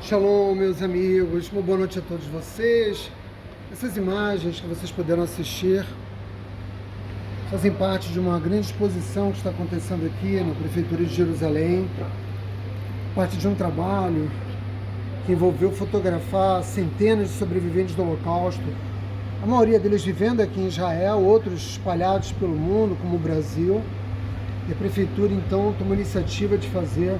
Shalom, meus amigos, uma boa noite a todos vocês. Essas imagens que vocês puderam assistir fazem parte de uma grande exposição que está acontecendo aqui na Prefeitura de Jerusalém, parte de um trabalho que envolveu fotografar centenas de sobreviventes do Holocausto, a maioria deles vivendo aqui em Israel, outros espalhados pelo mundo, como o Brasil. E a Prefeitura, então, tomou a iniciativa de fazer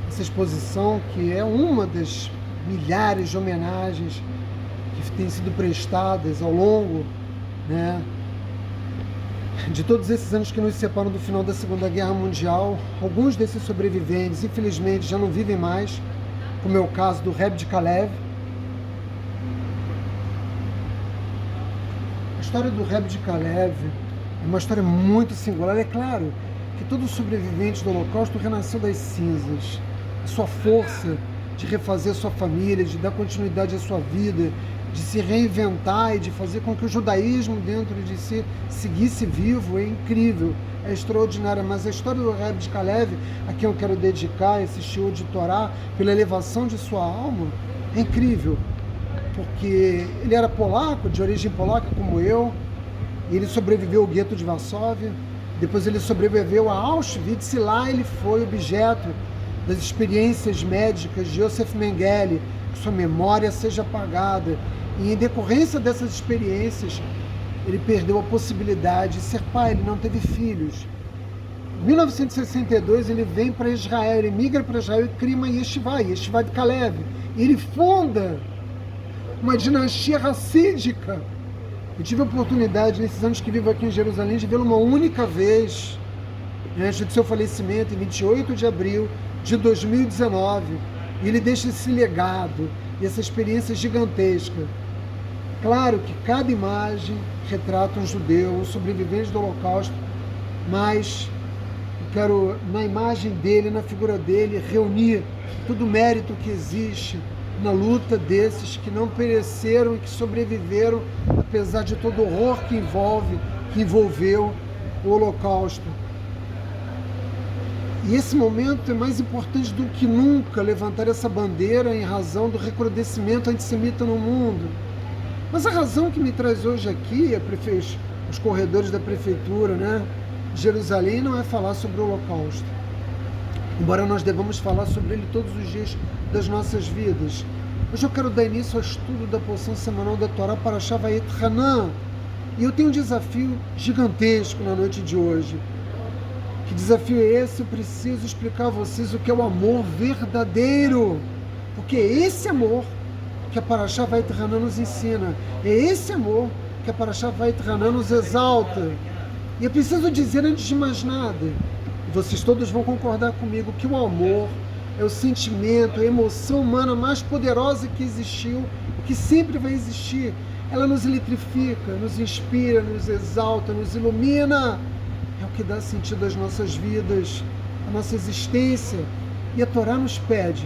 essa exposição, que é uma das milhares de homenagens que têm sido prestadas ao longo, de todos esses anos que nos separam do final da Segunda Guerra Mundial. Alguns desses sobreviventes, infelizmente, já não vivem mais, como é o caso do Reb de Kalev. A história do Reb de Kalev é uma história muito singular. É claro que todo sobrevivente do Holocausto renasceu das cinzas. A sua força de refazer a sua família, de dar continuidade à sua vida, de se reinventar e de fazer com que o judaísmo dentro de si seguisse vivo é incrível, é extraordinária. Mas a história do Reb de Kalev, a quem eu quero dedicar esse shiur de Torá, pela elevação de sua alma, é incrível, porque ele era polaco, de origem polaca como eu, e ele sobreviveu ao gueto de Varsóvia, depois ele sobreviveu a Auschwitz, e lá ele foi objeto das experiências médicas de Yosef Mengele, que sua memória seja apagada. E em decorrência dessas experiências, ele perdeu a possibilidade de ser pai, ele não teve filhos. Em 1962, ele vem para Israel, ele migra para Israel e cria uma Yeshiva de Kalev. E ele funda uma dinastia racídica. Eu tive a oportunidade, nesses anos que vivo aqui em Jerusalém, de vê-lo uma única vez, antes de seu falecimento, em 28 de abril de 2019, e ele deixa esse legado e essa experiência gigantesca. Claro que cada imagem retrata um judeu, um sobrevivente do Holocausto, mas eu quero, na imagem dele, na figura dele, reunir todo o mérito que existe na luta desses que não pereceram e que sobreviveram, apesar de todo o horror que envolveu o Holocausto. E esse momento é mais importante do que nunca levantar essa bandeira em razão do recrudescimento antissemita no mundo. Mas a razão que me traz hoje aqui, os corredores da Prefeitura, de Jerusalém, não é falar sobre o Holocausto, embora nós devamos falar sobre ele todos os dias das nossas vidas. Hoje eu quero dar início ao estudo da porção semanal da Torá Parashá Vayetchanan, e eu tenho um desafio gigantesco na noite de hoje. Que desafio é esse? Eu preciso explicar a vocês o que é o amor verdadeiro, porque é esse amor que a Parashá Vayetchanan nos ensina, é esse amor que a Parashá Vayetchanan nos exalta. E eu preciso dizer, antes de mais nada, e vocês todos vão concordar comigo, que o amor é o sentimento, a emoção humana mais poderosa que existiu, que sempre vai existir. Ela nos eletrifica, nos inspira, nos exalta, nos ilumina. É o que dá sentido às nossas vidas, à nossa existência. E a Torá nos pede,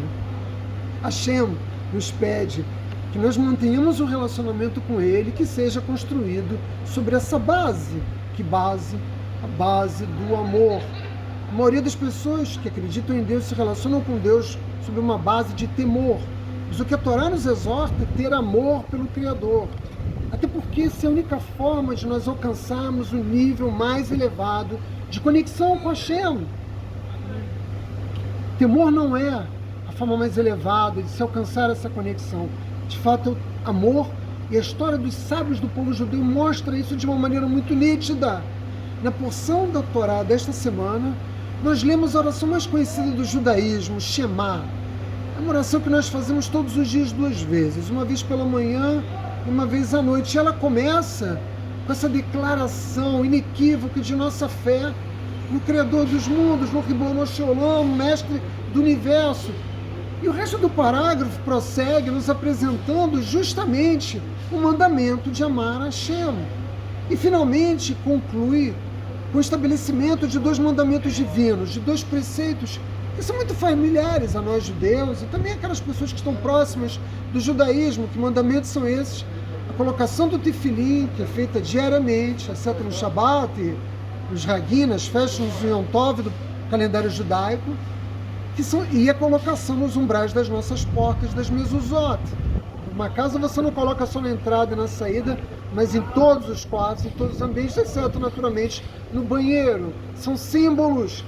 Hashem nos pede, que nós mantenhamos um relacionamento com Ele que seja construído sobre essa base. Que base? A base do amor. A maioria das pessoas que acreditam em Deus se relacionam com Deus sobre uma base de temor. Mas o que a Torá nos exorta é ter amor pelo Criador. Até porque essa é a única forma de nós alcançarmos o nível mais elevado de conexão com Hashem. Temor não é a forma mais elevada de se alcançar essa conexão. De fato, o amor, e a história dos sábios do povo judeu mostra isso de uma maneira muito nítida. Na porção da Torá desta semana, nós lemos a oração mais conhecida do judaísmo, Shema. É uma oração que nós fazemos todos os dias 2 vezes, uma vez pela manhã e uma vez à noite. E ela começa com essa declaração inequívoca de nossa fé no Criador dos mundos, no Ribono Shel Olam, mestre do universo. E o resto do parágrafo prossegue nos apresentando justamente o mandamento de amar a Hashem. E finalmente conclui com o estabelecimento de 2 mandamentos divinos, de 2 preceitos que são muito familiares a nós judeus e também aquelas pessoas que estão próximas do judaísmo. Que mandamentos são esses? A colocação do tefilim, que é feita diariamente, exceto no Shabat, nos Hagim, nas festas do Yom Tov do calendário judaico. e a colocação nos umbrais das nossas portas, das mezuzot. Uma casa você não coloca só na entrada e na saída, mas em todos os quartos, em todos os ambientes, exceto naturalmente no banheiro. São símbolos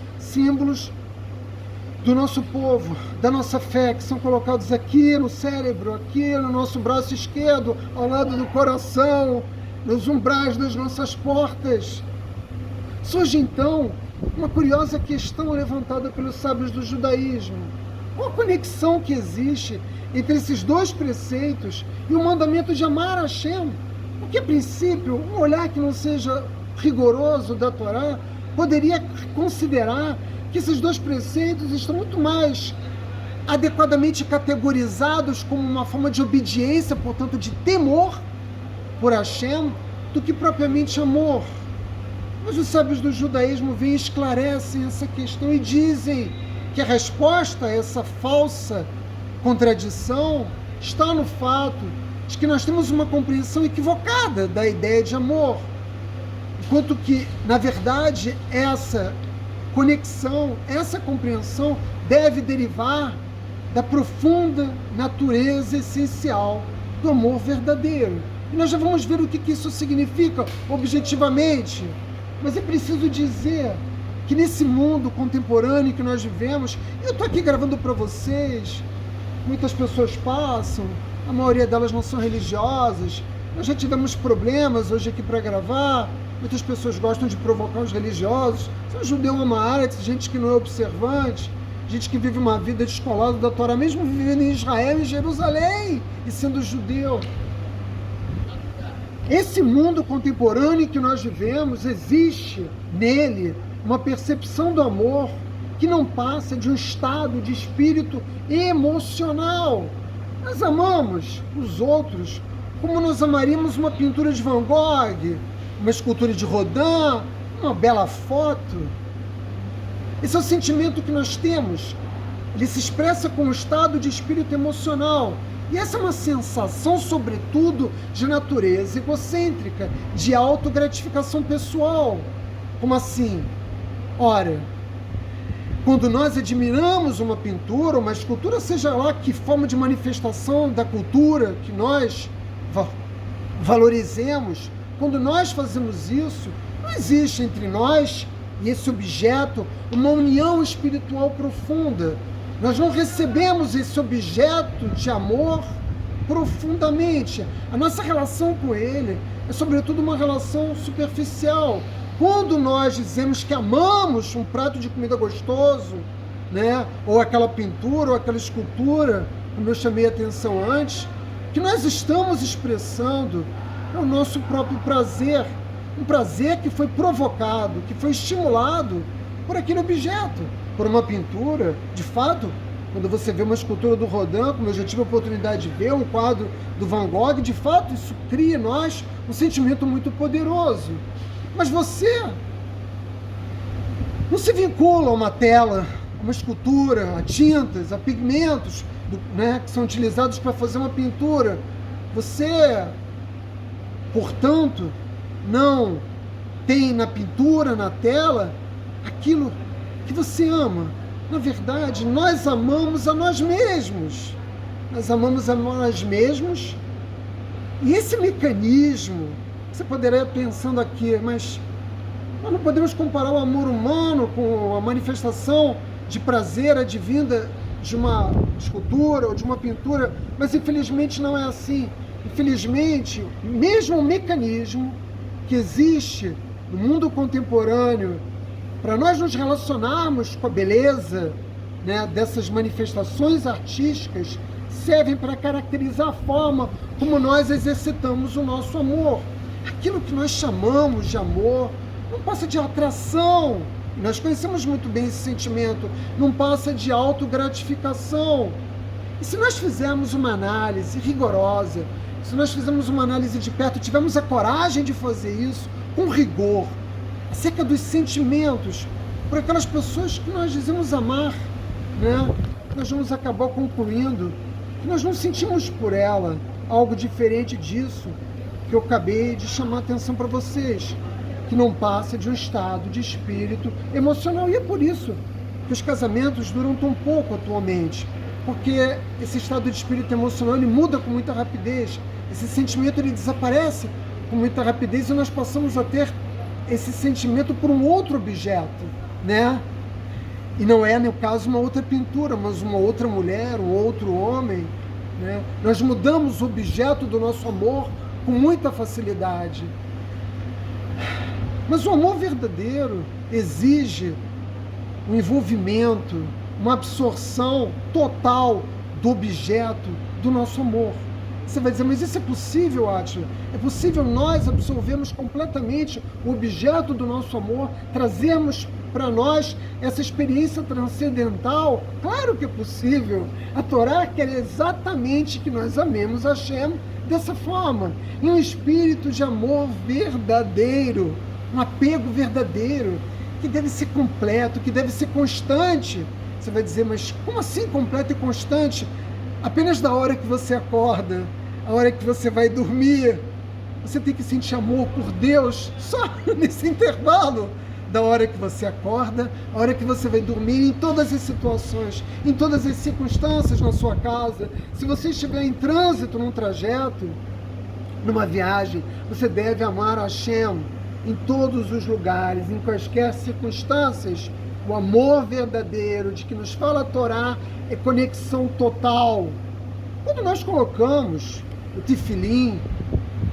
do nosso povo, da nossa fé, que são colocados aqui no cérebro, aqui no nosso braço esquerdo, ao lado do coração, nos umbrais das nossas portas. Surge então uma curiosa questão levantada pelos sábios do judaísmo. Qual a conexão que existe entre esses dois preceitos e o mandamento de amar a Hashem? Porque, a princípio, um olhar que não seja rigoroso da Torá poderia considerar que esses dois preceitos estão muito mais adequadamente categorizados como uma forma de obediência, portanto, de temor por Hashem, do que propriamente amor. Mas os sábios do judaísmo vêm e esclarecem essa questão e dizem que a resposta a essa falsa contradição está no fato de que nós temos uma compreensão equivocada da ideia de amor, enquanto que, na verdade, essa conexão, essa compreensão deve derivar da profunda natureza essencial do amor verdadeiro. E nós já vamos ver o que isso significa objetivamente, mas é preciso dizer que nesse mundo contemporâneo que nós vivemos, eu estou aqui gravando para vocês, muitas pessoas passam, a maioria delas não são religiosas, nós já tivemos problemas hoje aqui para gravar, muitas pessoas gostam de provocar os religiosos, são judeu amaretz, gente que não é observante, gente que vive uma vida descolada da Torá, mesmo vivendo em Israel, em Jerusalém, e sendo judeu. Esse mundo contemporâneo que nós vivemos, existe nele uma percepção do amor que não passa de um estado de espírito emocional. Nós amamos os outros como nós amaríamos uma pintura de Van Gogh, uma escultura de Rodin, uma bela foto. Esse é o sentimento que nós temos. Ele se expressa com um estado de espírito emocional. E essa é uma sensação, sobretudo, de natureza egocêntrica, de autogratificação pessoal. Como assim? Ora, quando nós admiramos uma pintura, uma escultura, seja lá que forma de manifestação da cultura que nós valorizemos, quando nós fazemos isso, não existe entre nós e esse objeto uma união espiritual profunda. Nós não recebemos esse objeto de amor profundamente. A nossa relação com ele é, sobretudo, uma relação superficial. Quando nós dizemos que amamos um prato de comida gostoso, né, ou aquela pintura, ou aquela escultura, como eu chamei a atenção antes, que nós estamos expressando é o nosso próprio prazer, um prazer que foi provocado, que foi estimulado por aquele objeto, por uma pintura. De fato, quando você vê uma escultura do Rodin, como eu já tive a oportunidade de ver, um quadro do Van Gogh, de fato, isso cria em nós um sentimento muito poderoso. Mas você não se vincula a uma tela, a uma escultura, a tintas, a pigmentos, né, que são utilizados para fazer uma pintura. Você, portanto, não tem na pintura, na tela, aquilo que você ama. Na verdade, nós amamos a nós mesmos. Nós amamos a nós mesmos. E esse mecanismo, você poderia ir pensando aqui, mas nós não podemos comparar o amor humano com a manifestação de prazer advinda de uma escultura ou de uma pintura, mas infelizmente não é assim. Infelizmente, mesmo o mecanismo que existe no mundo contemporâneo para nós nos relacionarmos com a beleza, né, dessas manifestações artísticas, servem para caracterizar a forma como nós exercitamos o nosso amor. Aquilo que nós chamamos de amor não passa de atração. Nós conhecemos muito bem esse sentimento. Não passa de autogratificação. E se nós fizermos uma análise rigorosa, se nós fizermos uma análise de perto, tivermos a coragem de fazer isso com rigor, acerca dos sentimentos por aquelas pessoas que nós dizemos amar, né? Nós vamos acabar concluindo que nós não sentimos por ela algo diferente disso que eu acabei de chamar a atenção para vocês, que não passa de um estado de espírito emocional. E é por isso que os casamentos duram tão pouco atualmente, porque esse estado de espírito emocional ele muda com muita rapidez, esse sentimento ele desaparece com muita rapidez e nós passamos a ter esse sentimento por um outro objeto, né? E não é, no caso, uma outra pintura, mas uma outra mulher, um outro homem, né? Nós mudamos o objeto do nosso amor com muita facilidade. Mas o amor verdadeiro exige um envolvimento, uma absorção total do objeto do nosso amor. Você vai dizer, mas isso é possível, Átila? É possível nós absorvermos completamente o objeto do nosso amor, trazermos para nós essa experiência transcendental? Claro que é possível. A Torá quer exatamente que nós amemos Hashem dessa forma, em um espírito de amor verdadeiro, um apego verdadeiro, que deve ser completo, que deve ser constante. Você vai dizer, mas como assim completo e constante? Apenas da hora que você acorda, a hora que você vai dormir, você tem que sentir amor por Deus só nesse intervalo. Da hora que você acorda, a hora que você vai dormir, em todas as situações, em todas as circunstâncias na sua casa. Se você estiver em trânsito, num trajeto, numa viagem, você deve amar a Hashem em todos os lugares, em quaisquer circunstâncias. O amor verdadeiro de que nos fala a Torá é conexão total. Quando nós colocamos o tefilim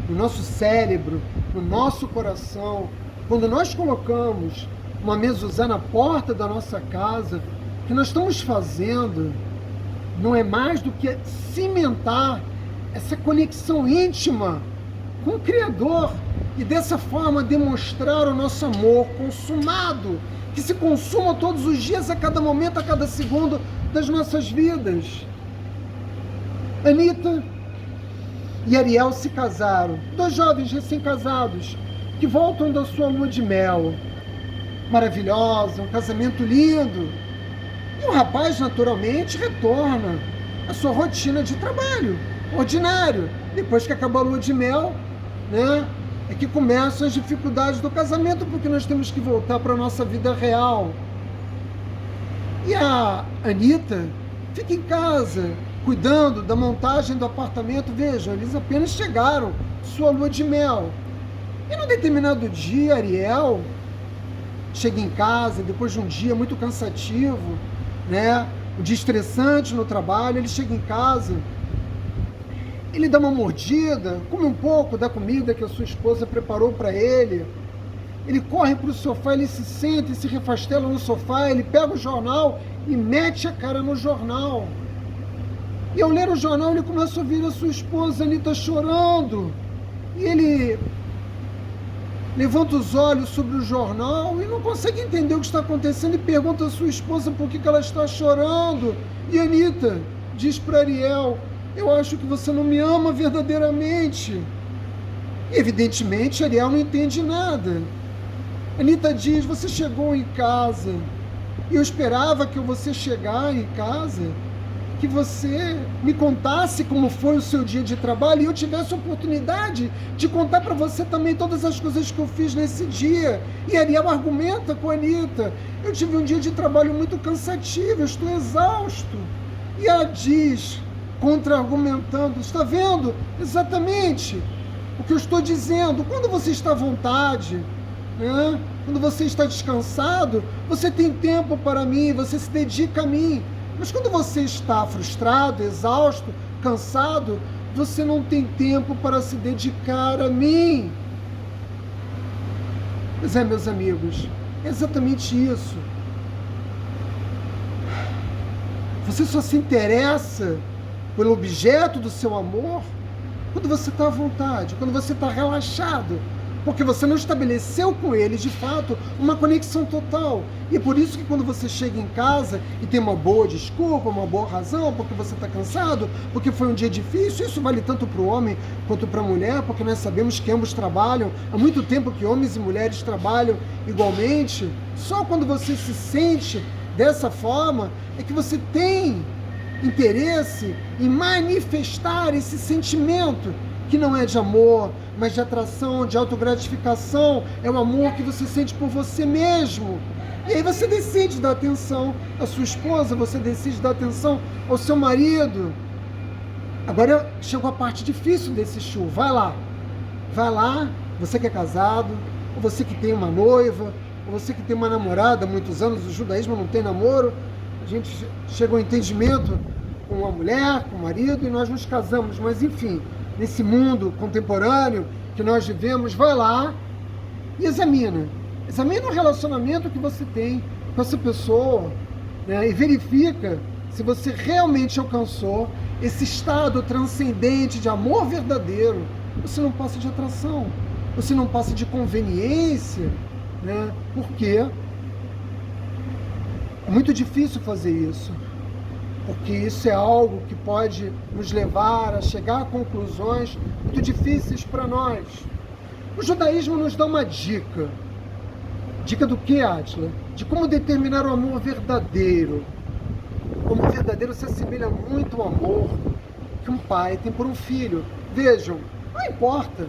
no nosso cérebro, no nosso coração, quando nós colocamos uma mezuzá na porta da nossa casa, o que nós estamos fazendo não é mais do que cimentar essa conexão íntima com o Criador e dessa forma demonstrar o nosso amor consumado, que se consuma todos os dias, a cada momento, a cada segundo das nossas vidas. Anitta e Ariel se casaram, dois jovens recém-casados, que voltam da sua lua de mel, maravilhosa, um casamento lindo. E o rapaz, naturalmente, retorna à sua rotina de trabalho, ordinário. Depois que acaba a lua de mel, né, é que começam as dificuldades do casamento, porque nós temos que voltar para a nossa vida real. E a Anitta fica em casa, cuidando da montagem do apartamento. Vejam, eles apenas chegaram, sua lua de mel. E num determinado dia, Ariel chega em casa, depois de um dia muito cansativo, né? Um dia estressante no trabalho, ele chega em casa, ele dá uma mordida, come um pouco da comida que a sua esposa preparou para ele, ele corre para o sofá, ele se senta e se refastela no sofá, ele pega o jornal e mete a cara no jornal. E ao ler o jornal, ele começa a ouvir a sua esposa, Anitta, chorando. E ele levanta os olhos sobre o jornal e não consegue entender o que está acontecendo e pergunta à sua esposa por que ela está chorando. E Anitta diz para Ariel, eu acho que você não me ama verdadeiramente. E evidentemente Ariel não entende nada. Anitta diz, você chegou em casa e eu esperava que você chegar em casa, que você me contasse como foi o seu dia de trabalho e eu tivesse a oportunidade de contar para você também todas as coisas que eu fiz nesse dia. E Ariel argumenta com a Anitta, eu tive um dia de trabalho muito cansativo, eu estou exausto. E ela diz, contra-argumentando, está vendo exatamente o que eu estou dizendo, quando você está à vontade, né? Quando você está descansado, você tem tempo para mim, você se dedica a mim. Mas quando você está frustrado, exausto, cansado, você não tem tempo para se dedicar a mim. Pois é, meus amigos, é exatamente isso. Você só se interessa pelo objeto do seu amor quando você está à vontade, quando você está relaxado, porque você não estabeleceu com ele, de fato, uma conexão total. E é por isso que quando você chega em casa e tem uma boa desculpa, uma boa razão, porque você está cansado, porque foi um dia difícil, isso vale tanto para o homem quanto para a mulher, porque nós sabemos que ambos trabalham, há muito tempo que homens e mulheres trabalham igualmente. Só quando você se sente dessa forma é que você tem interesse em manifestar esse sentimento que não é de amor, mas de atração, de autogratificação, é o amor que você sente por você mesmo. E aí você decide dar atenção à sua esposa, você decide dar atenção ao seu marido. Agora chegou a parte difícil desse show. Vai lá, você que é casado, ou você que tem uma noiva, ou você que tem uma namorada há muitos anos. O judaísmo não tem namoro, a gente chegou ao entendimento com uma mulher, com o marido, e nós nos casamos. Mas enfim, nesse mundo contemporâneo que nós vivemos, vai lá e examina o relacionamento que você tem com essa pessoa, né? E verifica se você realmente alcançou esse estado transcendente de amor verdadeiro. Você não passa de atração, você não passa de conveniência, né? Porque é muito difícil fazer isso, porque isso é algo que pode nos levar a chegar a conclusões muito difíceis para nós. O judaísmo nos dá uma dica. Dica do que, Átila? De como determinar o amor verdadeiro. O amor verdadeiro se assemelha muito ao amor que um pai tem por um filho. Vejam, não importa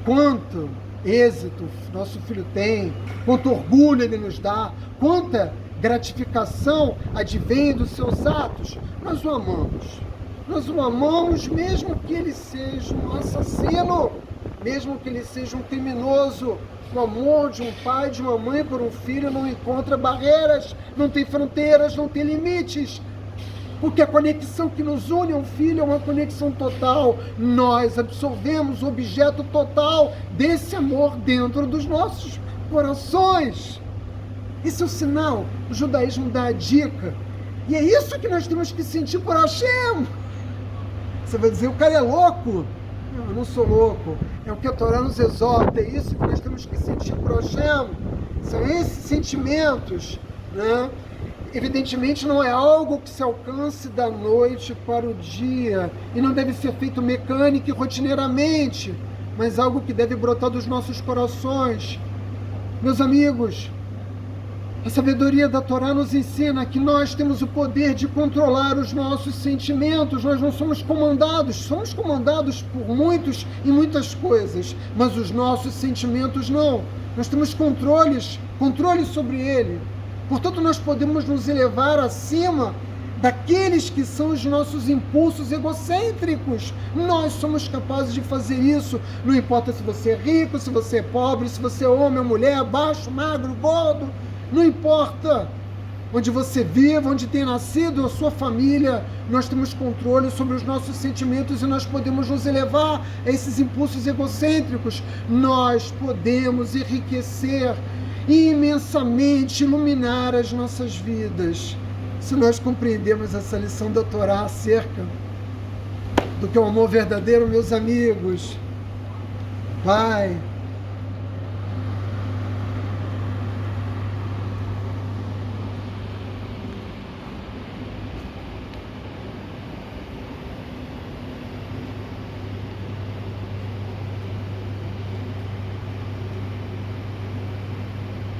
quanto êxito nosso filho tem, quanto orgulho ele nos dá, quanta gratificação advém dos seus atos, nós o amamos. Nós o amamos mesmo que ele seja um assassino, mesmo que ele seja um criminoso. O amor de um pai e de uma mãe por um filho não encontra barreiras, não tem fronteiras, não tem limites. Porque a conexão que nos une a um filho é uma conexão total. Nós absorvemos o objeto total desse amor dentro dos nossos corações. Esse é o sinal. O judaísmo dá a dica. E é isso que nós temos que sentir por Hashem. Você vai dizer, o cara é louco? Não, eu não sou louco. É o que a Torá nos exorta. É isso que nós temos que sentir por Hashem. São esses sentimentos, né? Evidentemente não é algo que se alcance da noite para o dia e não deve ser feito mecânica e rotineiramente, mas algo que deve brotar dos nossos corações. Meus amigos, a sabedoria da Torá nos ensina que nós temos o poder de controlar os nossos sentimentos. Nós não somos comandados por muitos e muitas coisas, mas os nossos sentimentos não. Nós temos controle sobre ele. Portanto, nós podemos nos elevar acima daqueles que são os nossos impulsos egocêntricos. Nós somos capazes de fazer isso. Não importa se você é rico, se você é pobre, se você é homem ou mulher, baixo, magro, gordo. Não importa onde você vive, onde tem nascido, a sua família. Nós temos controle sobre os nossos sentimentos e nós podemos nos elevar a esses impulsos egocêntricos. Nós podemos enriquecer e imensamente iluminar as nossas vidas, se nós compreendemos essa lição da Torá acerca do que é o amor verdadeiro, meus amigos. Pai,